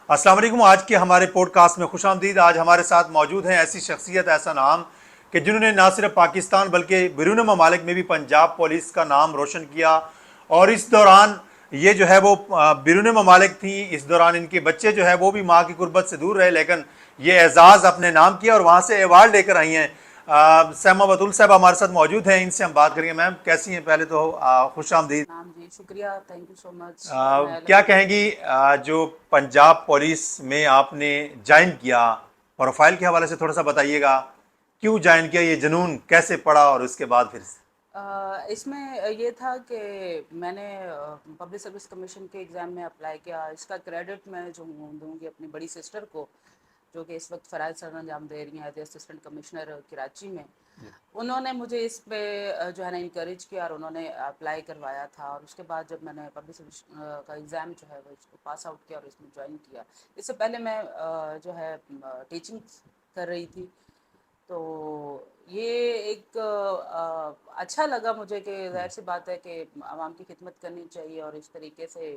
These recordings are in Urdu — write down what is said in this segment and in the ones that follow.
السلام علیکم. آج کے ہمارے پوڈ کاسٹ میں خوش آمدید. آج ہمارے ساتھ موجود ہیں ایسی شخصیت، ایسا نام کہ جنہوں نے نہ صرف پاکستان بلکہ بیرون ممالک میں بھی پنجاب پولیس کا نام روشن کیا. اور اس دوران یہ جو ہے وہ بیرون ممالک تھیں، اس دوران ان کے بچے جو ہے وہ بھی ماں کی قربت سے دور رہے، لیکن یہ اعزاز اپنے نام کیا اور وہاں سے ایوارڈ لے کر آئی ہیں. سیما بطول صاحب ہمارے ساتھ موجود ہیں، ان سے ہم بات کریں گے. میم کیسی ہیں؟ پہلے تو خوش آمدید. نام جی شکریہ، تھینک یو سو مچ. میں کیا الحمد کہیں للہ. گی جو پنجاب پولیس میں آپ نے جوائن کیا، پروفائل کے حوالے سے تھوڑا سا بتائیے گا. کیوں جوائن کیا؟ یہ جنون کیسے پڑا اور اس کے بعد پھر سے؟ اس میں یہ تھا کہ میں نے پبلک سروس کمیشن کے ایگزام میں اپلائی کیا. اس کا کریڈٹ میں جو دوں گی اپنی بڑی سسٹر کو، جو کہ اس وقت فرائض سر انجام دے رہی ہیں ایز اسسٹنٹ کمشنر کراچی میں. انہوں نے مجھے اس پہ جو ہے نا انکریج کیا اور انہوں نے اپلائی کروایا تھا. اور اس کے بعد جب میں نے پبلک سروس کا ایگزام جو ہے وہ اس کو پاس آؤٹ کیا اور اس میں جوائن کیا. اس سے پہلے میں جو ہے ٹیچنگ کر رہی تھی. تو یہ ایک اچھا لگا مجھے کہ ظاہر سی بات ہے کہ عوام کی خدمت کرنی چاہیے، اور اس طریقے سے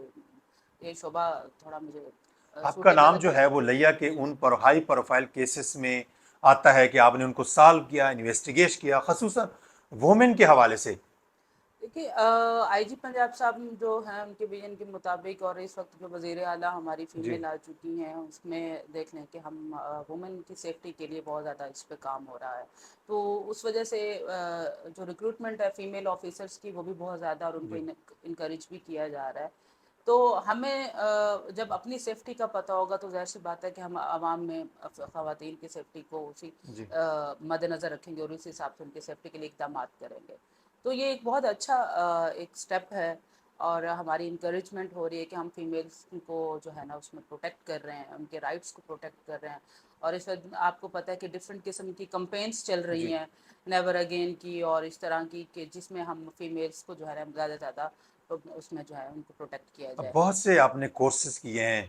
یہ شعبہ تھوڑا مجھے آپ کا سوٹیبل نام جو لگا. ہے وہ لیا کہ ان پر ہائی پروفائل کیسز میں آتا ہے کہ آپ نے ان کو سالو کیا، انویسٹیگیٹ کیا، خصوصاً وومن کے حوالے سے. دیکھیے، آئی جی پنجاب صاحب جو ہیں ان کے ویژن کے مطابق، اور اس وقت جو وزیر اعلیٰ ہماری جی فیمیل آ چکی ہیں، اس میں دیکھ لیں کہ ہم وومن کی سیفٹی کے لیے بہت زیادہ اس پہ کام ہو رہا ہے. تو اس وجہ سے جو ریکروٹمنٹ ہے فیمیل آفیسرس کی وہ بھی بہت زیادہ، اور ان کو جی انکریج بھی کیا جا رہا ہے. تو ہمیں جب اپنی سیفٹی کا پتہ ہوگا تو ظاہر سی بات ہے کہ ہم عوام میں خواتین کی سیفٹی کو اسی جی مد نظر رکھیں گے اور اسی حساب سے ان کی سیفٹی کے لیے اقدامات کریں گے. تو یہ ایک بہت اچھا ایک سٹیپ ہے، اور ہماری انکریجمنٹ ہو رہی ہے کہ ہم فیمیلس کو جو ہے نا اس میں پروٹیکٹ کر رہے ہیں، ان کے رائٹس کو پروٹیکٹ کر رہے ہیں. اور اس وقت آپ کو پتہ ہے کہ ڈفرینٹ قسم کی کمپینس چل جی رہی ہیں، نیور اگین کی اور اس طرح کی، کہ جس میں ہم فیمیلس کو جو ہے زیادہ سے زیادہ اس میں جو ہے ان کو پروٹیکٹ کیا اب جائے. بہت سے آپ نے کورسز کیے ہیں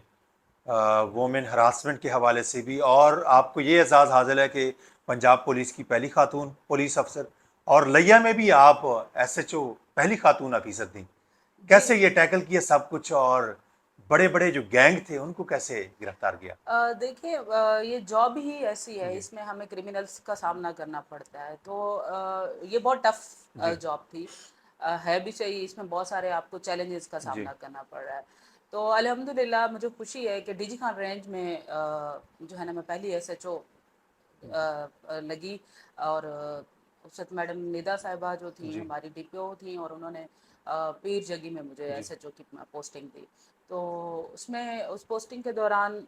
وومن ہراسمنٹ کے حوالے سے بھی، اور آپ کو یہ اعزاز حاصل ہے کہ پنجاب پولیس کی پہلی خاتون پولیس افسر، اور لیا میں بھی آپ ایس ایچ او پہلی خاتون افیسر تھیں. جی کیسے یہ ٹیکل کیا سب کچھ، اور بڑے بڑے جو گینگ تھے ان کو کیسے گرفتار کیا؟ دیکھیے، یہ جاب ہی ایسی ہے، جی اس میں ہمیں کرمنلس کا سامنا کرنا پڑتا ہے. تو یہ بہت ٹف جی جاب تھی، ہے بھی صحیح. اس میں بہت سارے آپ کو چیلنجز کا جی سامنا کرنا پڑ رہا ہے. تو الحمدللہ مجھے خوشی ہے کہ ڈی جی خان رینج میں جو ہے نا میں پہلی ایس ایچ او لگی. اور اسد میڈم ندا صاحبہ جو تھیں جی ہماری ڈی پی او تھیں، اور انہوں نے پیر جگی میں مجھے جی ایس ایچ او کی پوسٹنگ دی. تو اس میں اس پوسٹنگ کے دوران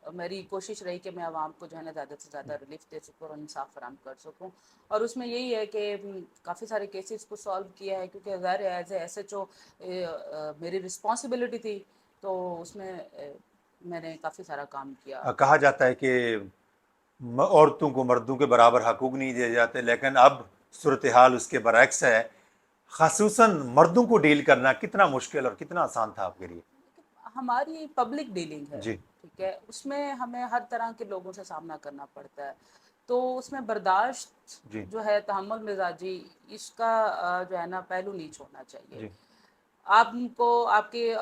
میری کوشش رہی کہ میں عوام کو جو ہے نا زیادہ سے زیادہ ریلیف دے سکوں اور انصاف فراہم کر سکوں. اور اس میں یہی ہے کہ کافی سارے کیسز کو سالو کیا ہے، کیونکہ ظاہر ہے as a S H O میری رسپانسبلٹی تھی. تو اس میں میں نے کافی سارا کام کیا. کہا جاتا ہے کہ عورتوں کو مردوں کے برابر حقوق نہیں دیے جاتے، لیکن اب صورتحال اس کے برعکس ہے. خصوصاً مردوں کو ڈیل کرنا کتنا مشکل اور کتنا آسان تھا آپ کے لیے؟ ہماری پبلک ڈیلنگ ہے، جی ٹھیک ہے، اس میں ہمیں ہر طرح کے لوگوں سے سامنا کرنا پڑتا ہے. تو اس میں برداشت جی جو ہے، تحمل مزاجی، اس کا جو ہے نا پہلو نہیں چھوڑنا چاہیے. جی آپ کو آپ کے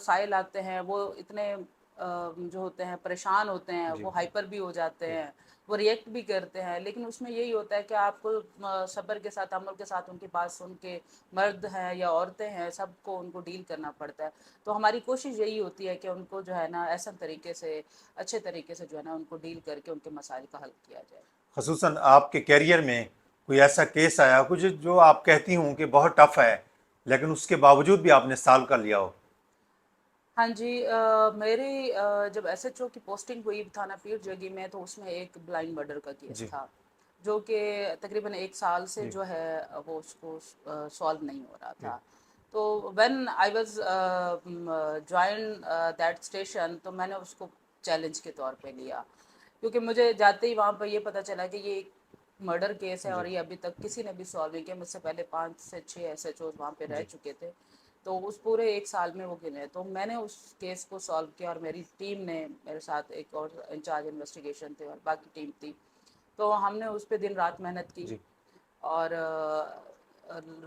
سائل آتے ہیں، وہ اتنے جو ہوتے ہیں پریشان ہوتے ہیں، جی وہ ہائپر بھی ہو جاتے جی ہیں، وہ ریئیکٹ بھی کرتے ہیں. لیکن اس میں یہی ہوتا ہے کہ آپ کو صبر کے ساتھ، عمل کے ساتھ ان کی بات سن کے، مرد ہیں یا عورتیں ہیں، سب کو ان کو ڈیل کرنا پڑتا ہے. تو ہماری کوشش یہی ہوتی ہے کہ ان کو جو ہے نا احسن طریقے سے، اچھے طریقے سے جو ہے نا ان کو ڈیل کر کے ان کے مسائل کا حل کیا جائے. خصوصاً آپ کے کیریئر میں کوئی ایسا کیس آیا کچھ جو آپ کہتی ہوں کہ بہت ٹف ہے، لیکن اس کے باوجود بھی آپ نے سالو کر لیا ہو؟ ہاں جی، میری جب ایس ایچ او کی پوسٹنگ ہوئی تھانہ پیر جگی میں، تو اس میں ایک بلائنڈ مرڈر کا کیس جی تھا، جو کہ تقریباً 1 سال سے جی جو ہے وہ اس کو سالو نہیں ہو رہا جی تھا. تو when I was join that station, تو میں نے اس کو چیلنج کے طور پہ لیا، کیونکہ مجھے جاتے ہی وہاں پہ یہ پتہ چلا کہ یہ ایک مرڈر کیس ہے، جی اور یہ ابھی تک کسی نے بھی سالو نہیں کیا. مجھ سے پہلے 5 سے 6 ایس ایچ اوز وہاں پہ رہ جی چکے تھے. تو اس پورے 1 سال میں وہ گنے. تو میں نے اس کیس کو سالو کیا، اور میری ٹیم نے میرے ساتھ، ایک اور انچارج انویسٹیگیشن تھے اور باقی ٹیم تھی، تو ہم نے اس پہ دن رات محنت کی. جی اور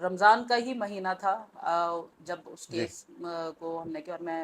رمضان کا ہی مہینہ تھا جب اس جی کیس کو ہم نے کیا. اور میں